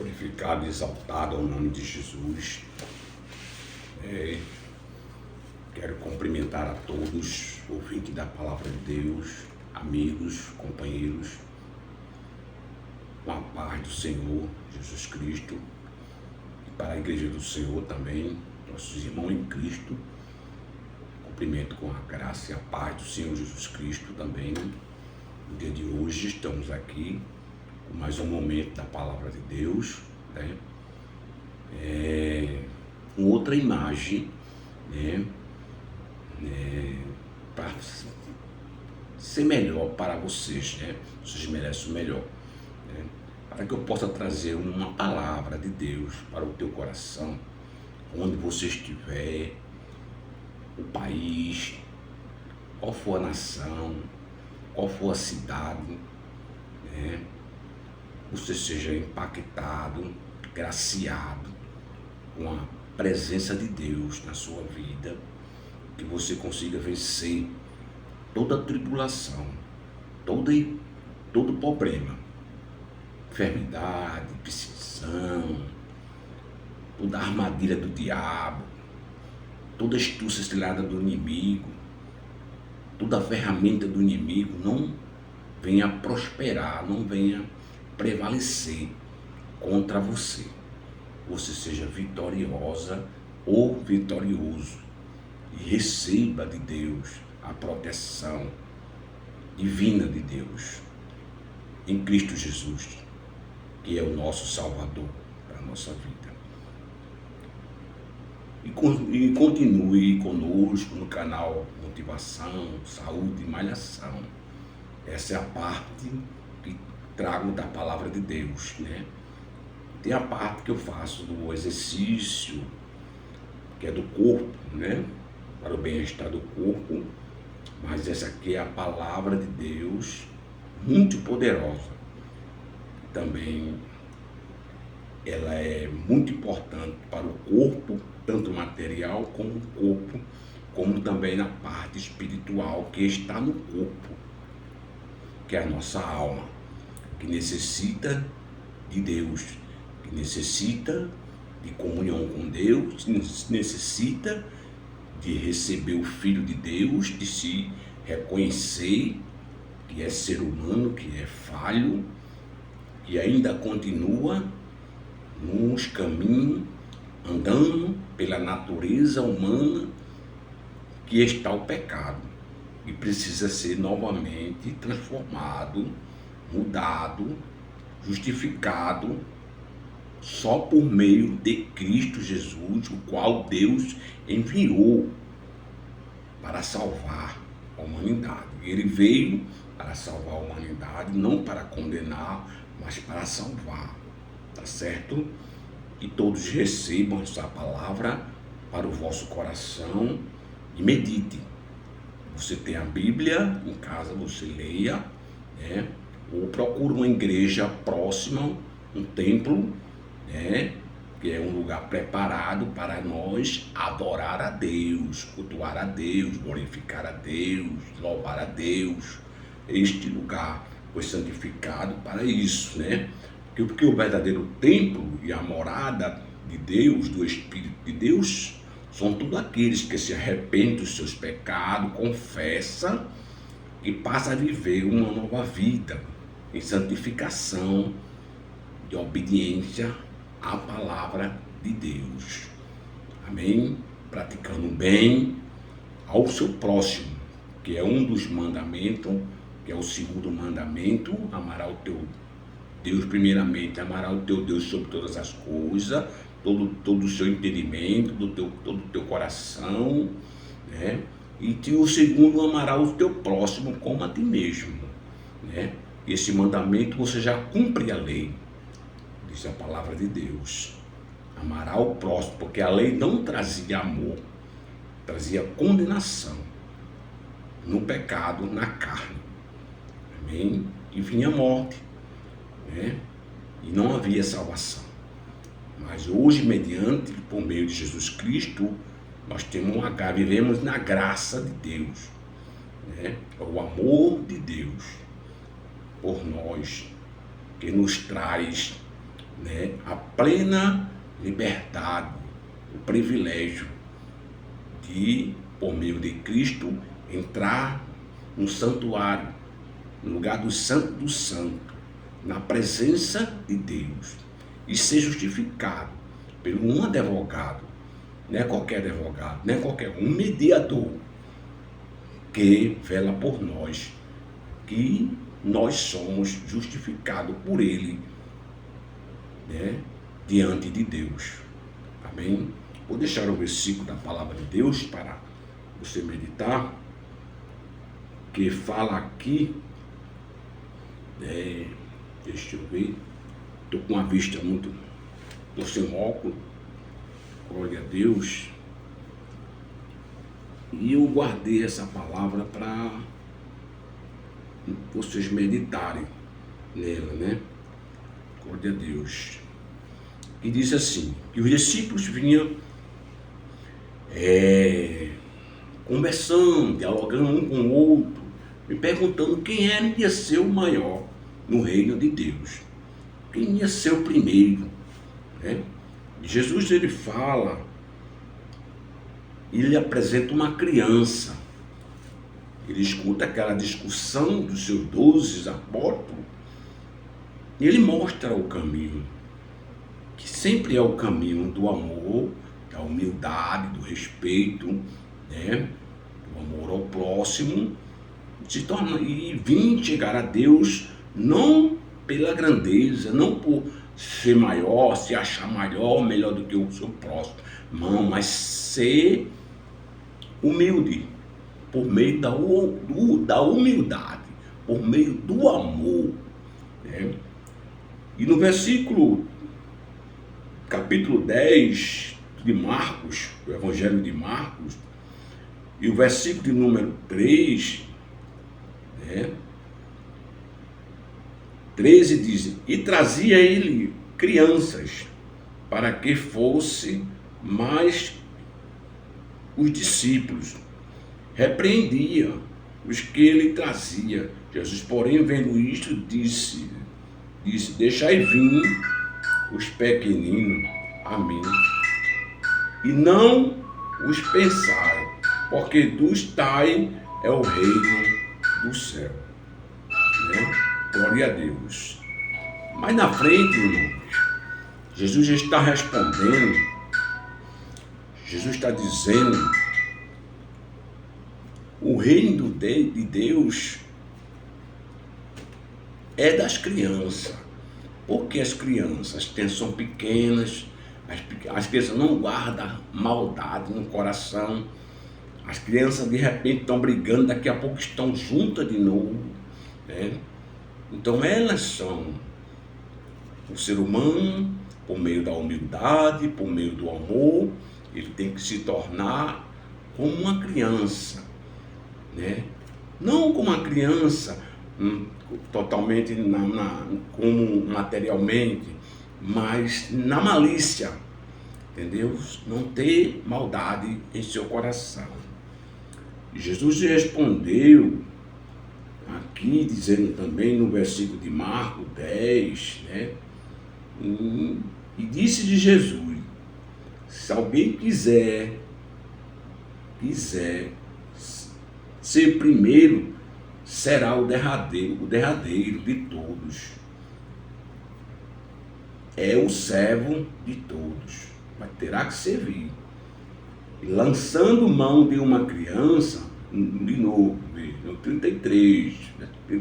Glorificado e exaltado ao nome de Jesus. Quero cumprimentar a todos, ouvintes da Palavra de Deus, amigos, companheiros, com a paz do Senhor Jesus Cristo, e para a Igreja do Senhor também, nossos irmãos em Cristo. Cumprimento com a graça e a paz do Senhor Jesus Cristo também. No dia de hoje estamos aqui com mais um momento da Palavra de Deus, né? Com outra imagem, né? Para ser melhor para vocês, né? Vocês merecem o melhor, né? Para que eu possa trazer uma palavra de Deus para o teu coração, onde você estiver, o país, qual for a nação, qual for a cidade, né? Você seja impactado, graciado com a presença de Deus na sua vida, que você consiga vencer toda a tribulação, todo problema, enfermidade, perseguição, toda a armadilha do diabo, toda astúcia cilada do inimigo, toda a ferramenta do inimigo não venha prosperar, não venha prevalecer contra você. Você seja vitoriosa ou vitorioso e receba de Deus a proteção divina de Deus em Cristo Jesus, que é o nosso Salvador para a nossa vida. E continue conosco no canal Motivação, Saúde e Malhação. Essa é a parte que trago da Palavra de Deus, né? Tem a parte que eu faço do exercício, que é do corpo, né? Para o bem-estar do corpo. Mas essa aqui é a Palavra de Deus, muito poderosa. Também ela é muito importante para o corpo, tanto material como o corpo, como também na parte espiritual que está no corpo, que é a nossa alma, que necessita de Deus, que necessita de comunhão com Deus, necessita de receber o Filho de Deus, de se reconhecer que é ser humano, que é falho, que ainda continua nos caminhos, andando pela natureza humana que está o pecado e precisa ser novamente transformado, mudado, justificado só por meio de Cristo Jesus, o qual Deus enviou para salvar a humanidade. Ele veio para salvar a humanidade, não para condenar, mas para salvar, tá certo? Que todos recebam essa palavra para o vosso coração e medite. Você tem a Bíblia em casa, você leia, né? Ou procure uma igreja próxima, um templo, né? Que é um lugar preparado para nós adorar a Deus, cultuar a Deus, glorificar a Deus, louvar a Deus. Este lugar foi santificado para isso, né? Porque o verdadeiro templo e a morada de Deus, do Espírito de Deus, são todos aqueles que se arrependem dos seus pecados, confessam e passam a viver uma nova vida em santificação, de obediência à palavra de Deus. Amém? Praticando bem ao seu próximo, que é um dos mandamentos, que é o segundo mandamento: amarás o teu Deus primeiramente, amarás o teu Deus sobre todas as coisas, todo o seu entendimento, todo o teu coração, né? E o segundo, amarás o teu próximo como a ti mesmo, né? Esse mandamento você já cumpre a lei, diz a palavra de Deus. Amará o próximo, porque a lei não trazia amor, trazia condenação no pecado, na carne. Amém? E vinha a morte, né? E não havia salvação. Mas hoje, mediante, por meio de Jesus Cristo, nós vivemos na graça de Deus, né? O amor de Deus por nós, que nos traz né, a plena liberdade, o privilégio de, por meio de Cristo, entrar no santuário, no lugar do santo, na presença de Deus, e ser justificado por um advogado, não é qualquer advogado, não é qualquer um mediador, que vela por nós, que nós somos justificados por Ele, né, diante de Deus. Amém? Vou deixar o versículo da palavra de Deus para você meditar, que fala aqui, deixa eu ver, estou com a vista muito, estou sem óculos, glória a Deus, e eu guardei essa palavra para vocês meditarem nela, né? Glória a Deus. E diz assim, que os discípulos vinham conversando, dialogando um com o outro, me perguntando quem ia ser o maior no reino de Deus, quem ia ser o primeiro, né? Jesus, ele fala, ele apresenta uma criança, ele escuta aquela discussão dos seus 12 apóstolos, e ele mostra o caminho, que sempre é o caminho do amor, da humildade, do respeito, né? Do amor ao próximo, e vir chegar a Deus não pela grandeza, não por ser maior, se achar maior, melhor do que o seu próximo, não, mas ser humilde, por meio da humildade, por meio do amor, né? E no capítulo 10 de Marcos, o Evangelho de Marcos, e o versículo de número 3, né, 13 diz, e trazia ele crianças, para que fosse mais os discípulos, repreendia os que ele trazia. Jesus, porém, vendo isto, disse, deixai vir os pequeninos a mim, e não os pensai, porque dos tais é o reino do céu, né? Glória a Deus. Mas na frente, irmãos, Jesus já está respondendo, Jesus está dizendo, o reino de Deus é das crianças. Porque as crianças são pequenas, as crianças não guardam maldade no coração. As crianças de repente estão brigando, daqui a pouco estão juntas de novo, né? Então elas são o ser humano, por meio da humildade, por meio do amor, ele tem que se tornar como uma criança, né? Não como uma criança totalmente como materialmente, mas na malícia, entendeu? Não ter maldade em seu coração. Jesus respondeu aqui, dizendo também no versículo de Marcos 10, né? E disse de Jesus, se alguém quiser ser primeiro, será o derradeiro de todos. É o servo de todos, mas terá que servir. E lançando mão de uma criança, de novo, no 33 e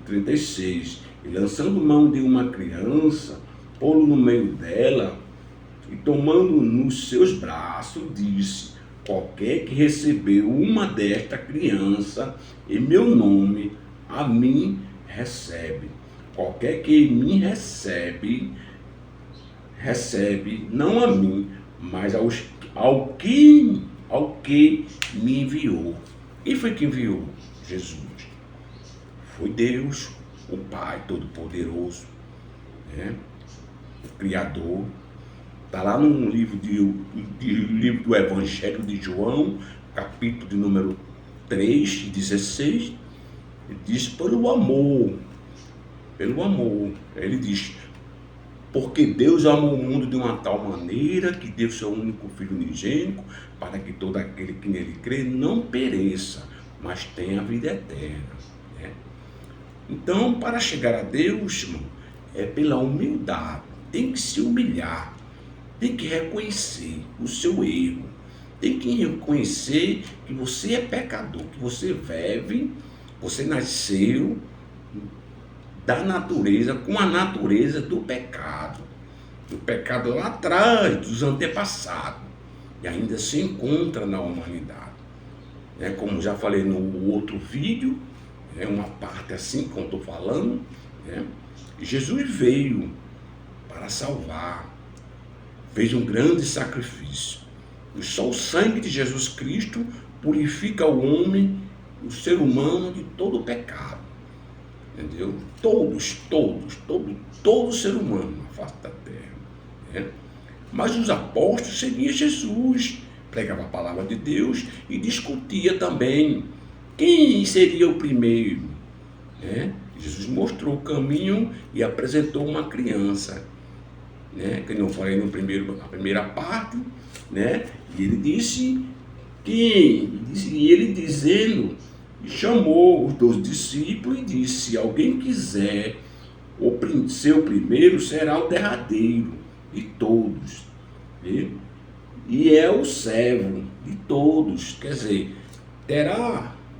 36, e lançando mão de uma criança, pô-lo no meio dela, e tomando nos seus braços, disse, qualquer que recebeu uma desta criança em meu nome, a mim recebe. Qualquer que me recebe, não a mim, mas ao que me enviou. E foi que enviou? Jesus. Foi Deus, o Pai Todo-Poderoso, né? O Criador. Está lá no livro do Evangelho de João, capítulo de número 3, 16, ele diz pelo amor, ele diz, Porque Deus amou o mundo de uma tal maneira que deu seu único Filho unigênito, para que todo aquele que nele crê não pereça, mas tenha a vida eterna. Né? Então, para chegar a Deus, irmão, é pela humildade. Tem que se humilhar, tem que reconhecer o seu erro, tem que reconhecer que você é pecador, que você vive, você nasceu da natureza, com a natureza do pecado lá atrás, dos antepassados, e ainda se encontra na humanidade. Como já falei no outro vídeo, uma parte assim como estou falando, Jesus veio para salvar, fez um grande sacrifício. E só o sangue de Jesus Cristo purifica o homem, o ser humano, de todo o pecado. Entendeu? Todo ser humano na face da terra. Mas os apóstolos seguiam Jesus, pregava a palavra de Deus e discutia também quem seria o primeiro. Jesus mostrou o caminho e apresentou uma criança, que não falei na primeira parte, e ele disse e ele dizendo, chamou os 12 discípulos e disse: se alguém quiser ser o primeiro, será o derradeiro de todos, e é o servo de todos. Quer dizer,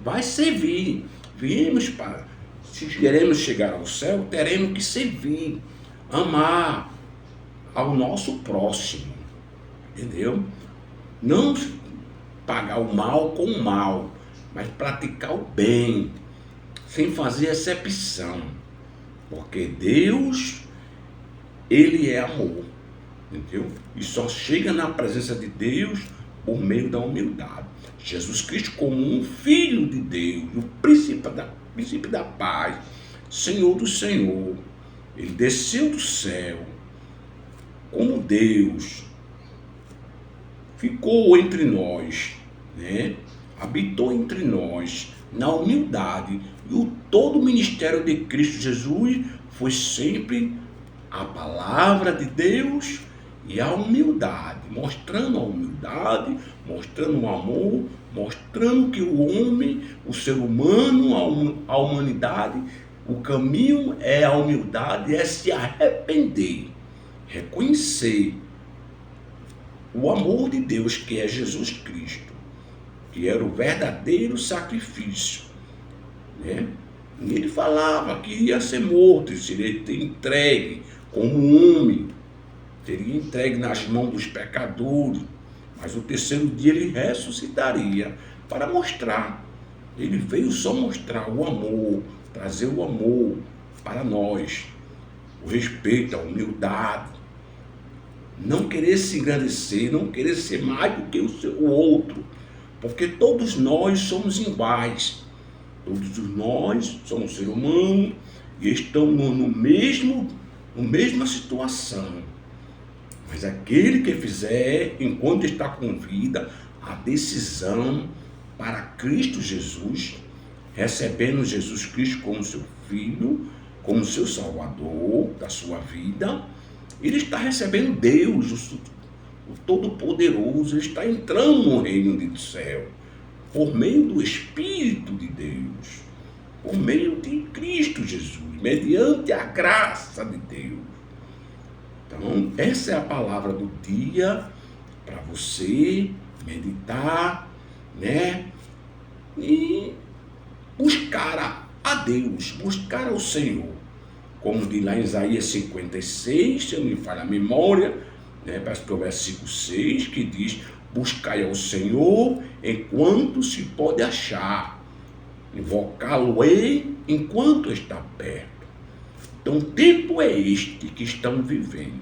vai servir. Se queremos chegar ao céu, teremos que servir, amar ao nosso próximo, entendeu? Não pagar o mal com o mal, mas praticar o bem, sem fazer acepção, porque Deus, Ele é amor, entendeu? E só chega na presença de Deus por meio da humildade. Jesus Cristo, como um filho de Deus, o príncipe da paz, Senhor do Senhor, Ele desceu do céu como Deus, ficou entre nós, habitou entre nós na humildade, e todo o ministério de Cristo Jesus foi sempre a palavra de Deus e a humildade, mostrando a humildade, mostrando o amor, mostrando que o homem, o ser humano, a humanidade, o caminho é a humildade, é se arrepender, reconhecer o amor de Deus, que é Jesus Cristo, que era o verdadeiro sacrifício. E ele falava que ia ser morto, seria entregue como homem, seria entregue nas mãos dos pecadores, mas o terceiro dia ele ressuscitaria para mostrar. Ele veio só mostrar o amor, trazer o amor para nós, o respeito, a humildade, não querer se engrandecer, não querer ser mais do que o outro, porque todos nós somos iguais, todos nós somos seres humanos e estamos na mesma situação. Mas aquele que fizer, enquanto está com vida, a decisão para Cristo Jesus, recebendo Jesus Cristo como seu Filho, como seu Salvador da sua vida, ele está recebendo Deus, o Todo-Poderoso, ele está entrando no reino do céu, por meio do Espírito de Deus, por meio de Cristo Jesus, mediante a graça de Deus. Então, essa é a palavra do dia para você meditar, e buscar a Deus, buscar ao Senhor. Como diz lá em Isaías 56, se eu me falha a memória, parece que é o versículo 6, que diz: buscai ao Senhor enquanto se pode achar, invocá-lo-ei enquanto está perto. Então, o tempo é este que estamos vivendo,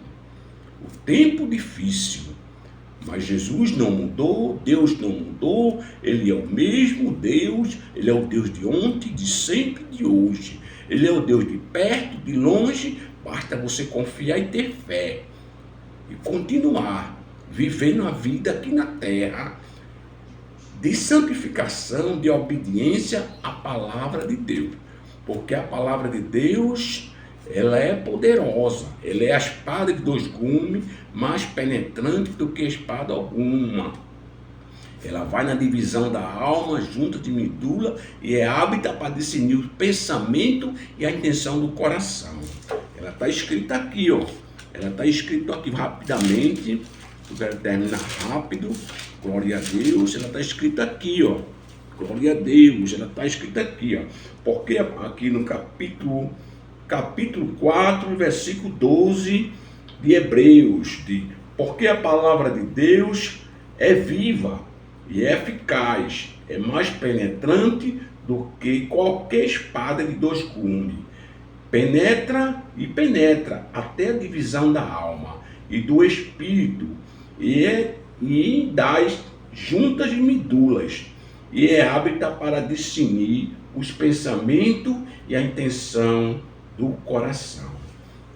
o tempo difícil, mas Jesus não mudou, Deus não mudou, Ele é o mesmo Deus, Ele é o Deus de ontem, de sempre e de hoje. Ele é o Deus de perto, de longe, basta você confiar e ter fé, e continuar vivendo a vida aqui na terra, de santificação, de obediência à palavra de Deus, porque a palavra de Deus ela é poderosa, ela é a espada de dois gumes, mais penetrante do que espada alguma. Ela vai na divisão da alma, junta de medula, e é hábita para discernir o pensamento e a intenção do coração. Ela está escrita aqui, ó. Ela está escrito aqui rapidamente. Eu quero terminar rápido. Glória a Deus. Ela está escrita aqui, ó. Glória a Deus. Ela está escrita aqui, ó. Porque aqui no capítulo 4, versículo 12 de Hebreus, porque a palavra de Deus é viva e é eficaz, é mais penetrante do que qualquer espada de dois gumes. Penetra até a divisão da alma e do espírito, e das juntas e medulas, e é hábita para discernir os pensamentos e a intenção do coração.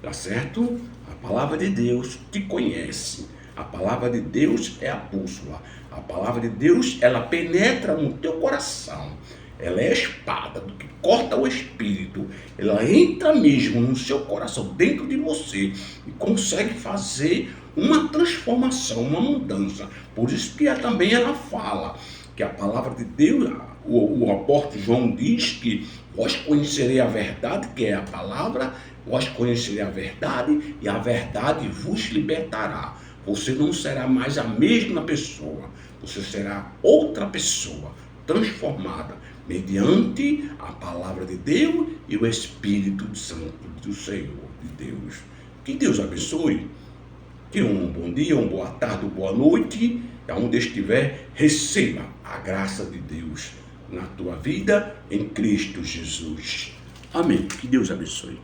Tá certo? A palavra de Deus te conhece. A palavra de Deus é a bússola. A palavra de Deus, ela penetra no teu coração. Ela é a espada do que corta o espírito. Ela entra mesmo no seu coração, dentro de você, e consegue fazer uma transformação, uma mudança. Por isso que também ela fala que a palavra de Deus, o apóstolo João diz que vós conhecerei a verdade, que é a palavra, vós conhecerei a verdade, e a verdade vos libertará. Você não será mais a mesma pessoa, você será outra pessoa, transformada mediante a palavra de Deus e o Espírito Santo do Senhor, de Deus. Que Deus abençoe. Tenha um bom dia, uma boa tarde, uma boa noite. Aonde estiver, receba a graça de Deus na tua vida, em Cristo Jesus. Amém. Que Deus abençoe.